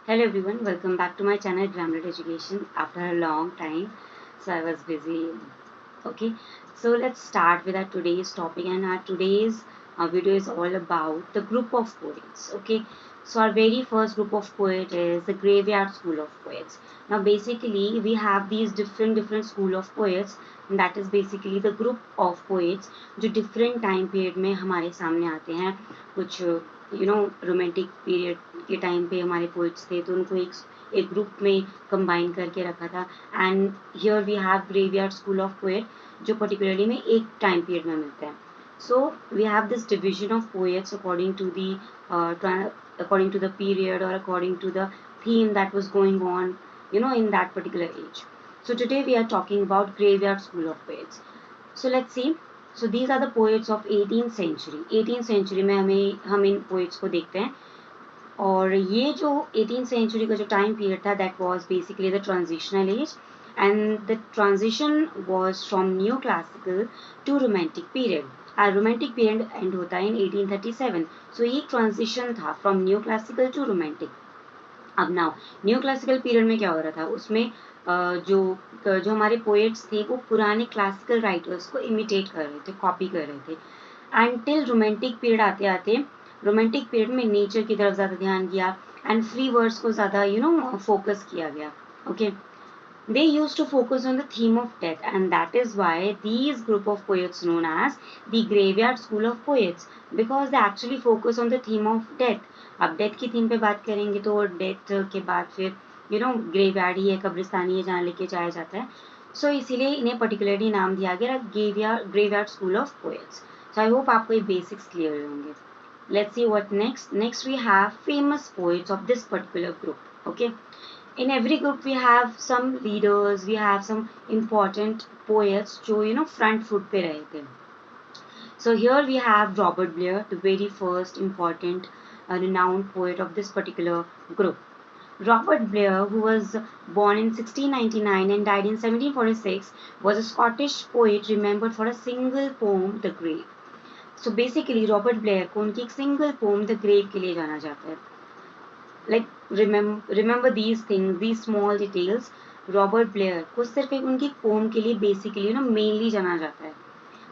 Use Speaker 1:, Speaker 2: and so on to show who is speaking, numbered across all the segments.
Speaker 1: Hello everyone, welcome back to my channel Grammarly Education after a long time. So I was busy. Okay, so let's start with our today's topic, and our today's video is all about the group of poets. Okay, so our very first group of poet is the Graveyard School of Poets. Now basically we have these different school of poets, and that is basically the group of poets जो different time period में हमारे सामने आते हैं. कुछ romantic period के time पे हमारे पोइट्स थे, तो उनको एक ग्रुप में कंबाइन करके रखा था. And here we have graveyard school of poet जो पर्टिकुलरली में एक टाइम पीरियड में मिलते हैं. So we have this division of poets according to the period or according to the theme that was going on in that particular age. So today we are talking about graveyard school of poets. So let's see. So these are the poets of 18th century. 18th century में हम इन poets को देखते हैं. और ये जो 18th century का जो टाइम पीरियड था, that was basically the transitional age, and the transition was from new classical to romantic period. Romantic period end होता है इन 1837. सो ये ट्रांजिशन था from new classical to romantic. अब now new classical period में क्या हो रहा था, उसमें जो जो हमारे पोएट्स थे वो पुराने क्लासिकल राइटर्स को इमिटेट कर रहे थे, कॉपी कर रहे थे. एंड टिल रोमांटिक पीरियड आते आते रोमांटिक पीरियड में नेचर की तरफ ज़्यादा ध्यान दिया एंड फ्री वर्ड्स को ज़्यादा फोकस किया गया. Okay, they used to focus on the theme of death, and that is why these group of poets known as the graveyard school of poets, because they actually focus on the theme of death. अब death की theme पे बात करेंगे तो death के बाद फिर graveyard ही है, कब्रिस्तान ही है जहाँ लेके जाया जाता है. सो इसीलिए इन्हें पर्टिकुलरली नाम दिया गया graveyard school of poets. So I hope आपको ये बेसिक्स क्लियर होंगे. Let's see what next. Next we have famous poets of this particular group. Okay, in every group we have some leaders, we have some important poets जो front foot पे रहे थे. So here we have Robert Blair, the very first important renowned poet of this particular group. Robert Blair, who was born in 1699 and died in 1746, was a Scottish poet remembered for a single poem, The Grave. So basically Robert Blair को उनकी एक single pome the grave के लिए जाना जाता है. Like remember these things, these small details. Robert Blair को सिर्फ एक उनकी पोम के लिए बेसिकली मेनली जाना जाता है,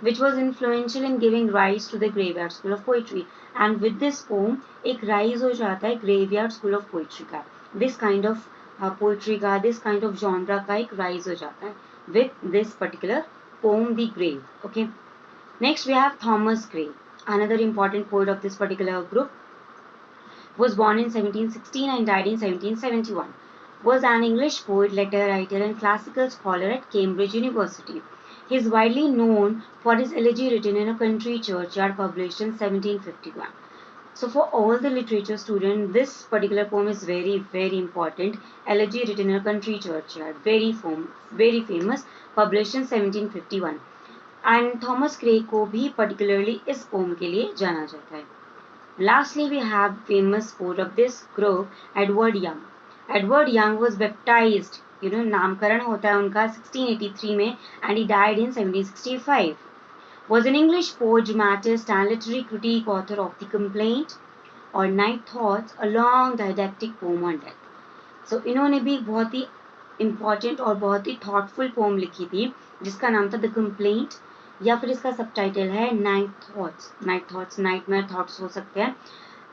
Speaker 1: which was influential in giving rise to the graveyard school of poetry. And with this poem एक rise हो जाता है graveyard school of poetry का. This kind of poetry का, this kind of genre का एक rise हो जाता है with this particular poem, The Grave. Okay. Next we have Thomas Gray, another important poet of this particular group. Was born in 1716 and died in 1771. Was an English poet, letter writer and classical scholar at Cambridge University. He is widely known for his elegy written in a country churchyard published in 1751. So for all the literature students, this particular poem is very important. Elegy written in a country churchyard, very famous, published in 1751. And Thomas Gray को भी particularly इस pome के लिए जाना जाता है. Lastly we have famous poet of this group Edward Young. Edward Young was baptised, नामकरण होता है उनका 1683 में, and he died in 1765. was an English poet, dramatist and literary critic, author of The Complaint और Night Thoughts, a long didactic poem on death. So इन्होंने भी बहुत ही important और बहुत ही थॉटफुल पोम लिखी थी जिसका नाम था द कंप्लेंट, या फिर इसका सबटाइटल है नाइट थॉट्स, नाइटमेयर थॉट्स हो सकते हैं,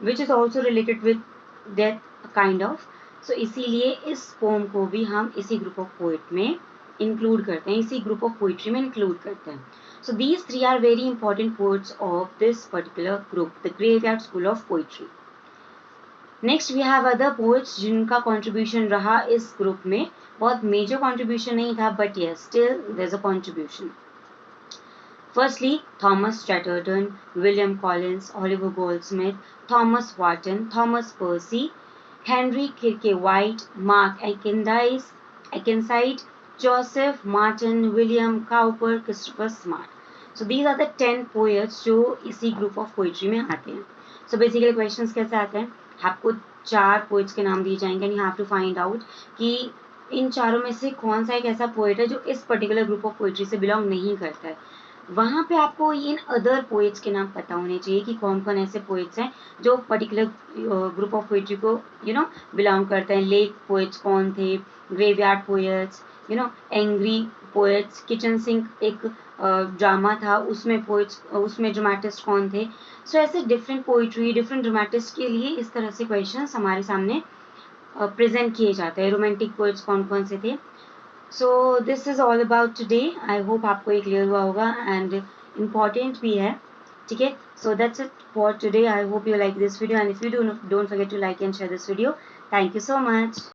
Speaker 1: which is also related with death kind of. So इसीलिए इस पोम को भी हम इसी ग्रुप ऑफ पोएट में इंक्लूड करते हैं, इसी ग्रुप ऑफ पोइट्री में इंक्लूड करते हैं. So these three are very important poets of this particular group, the graveyard school of poetry. Next we have other poets जिनका कॉन्ट्रीब्यूशन रहा इस ग्रुप में. बहुत मेजर कॉन्ट्रीब्यूशन नहीं था, but yes still there is a contribution. Firstly, Thomas Chatterton, William Collins, Oliver Goldsmith, Thomas Warton, Thomas Percy, Henry Kierkegaard, Mark Akenside, Joseph Martin, William Cowper, Christopher Smart. So these are the 10 poets जो इसी group of poetry में आते हैं. So basically questions कैसे आते हैं, आपको 4 poets के नाम दिए जाएंगे and you have to find out कि इन चारों में से कौन सा एक ऐसा poet है जो इस particular group of poetry से belong नहीं करता है. वहाँ पे आपको इन अदर पोएट्स के नाम पता होने चाहिए कि कौन कौन ऐसे पोएट्स हैं जो पर्टिकुलर ग्रुप ऑफ पोएट्री को बिलोंग करते हैं. लेक पोएट्स कौन थे, graveyard poets, angry poets, kitchen sink एक ड्रामा था उसमें पोएट्स, उसमें ड्रामेटिस्ट कौन थे. सो ऐसे डिफरेंट पोइट्री, डिफरेंट ड्रामेटिस्ट के लिए इस तरह से क्वेश्चन हमारे सामने प्रेजेंट किए जाते हैं. रोमांटिक पोएट्स कौन कौन से थे. So this is all about today. I hope आपको ये क्लियर हुआ होगा एंड इम्पॉर्टेंट भी है. ठीक है, so that's it for today. I hope you like this video and if you don't forget to like and share this video. Thank you so much.